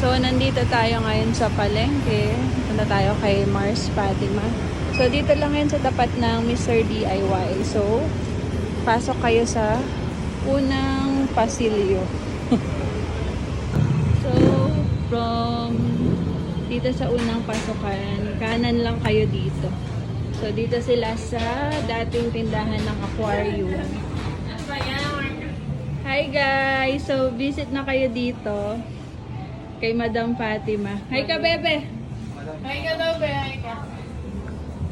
So, nandito tayo ngayon sa palengke. Punta tayo kay Mars Fatima. So, dito lang yan sa tapat ng Mr. DIY. So, pasok kayo sa unang pasilyo. So, from dito sa unang pasukan, kanan lang kayo dito. So, dito sila sa dating tindahan ng aquarium. Hi guys! So, visit na kayo dito kay Madam Fatima. Hi ka, bebe! Hi ka daw, be. Hi ka.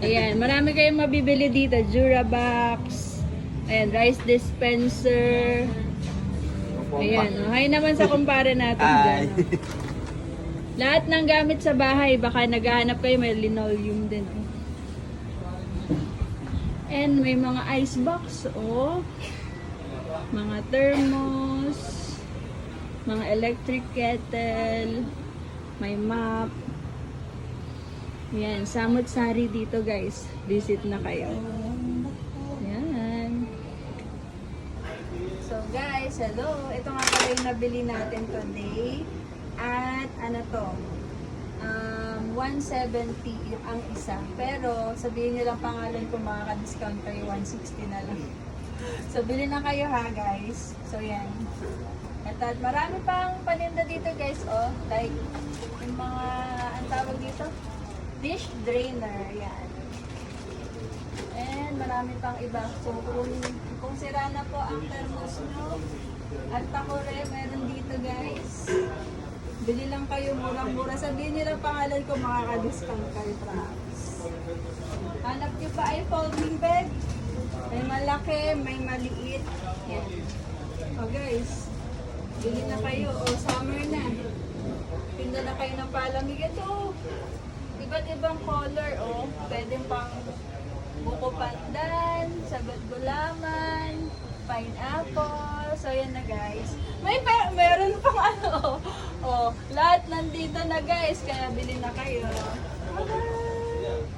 Ayan, marami kayong mabibili dito. Durabox. Ayan, rice dispenser. Ayan, oh, hi naman sa kumpare natin dyan. Oh. Lahat ng gamit sa bahay, baka naghahanap kayo, may linoleum din. Oh. And may mga ice box, oh. Mga thermos, mga electric kettle, may mop. Yan, samut-sari dito guys. Visit na kayo. Yan. So guys, hello. Ito nga pala yung nabili natin today. At ano to? 170 ang isa. Pero sabihin nyo lang pangalan kung makaka-discount kayo, 160 na lang. So bili na kayo ha guys. So yan. At marami pang paninda dito guys, oh. Like yung mga, ang tawag dito? Dish drainer, yan. And marami pang iba. So kung sira na po ang thermos nyo at takore, meron dito guys. Bili lang kayo, murang-mura. Sabihin nyo lang pangalan ko, makaka-discount kayo, promise. Hanap nyo pa ay folding bed. May malaki, may maliit. Yan. O guys, bili na kayo. O summer na. Pinda na kayo ng palamig. Ito, iba't ibang color. O, pwede pang buko pandan, sagot gulaman, pineapple. So yan na guys. Meron pang ano. O, lahat nandito na guys. Kaya bili na kayo. Bye-bye!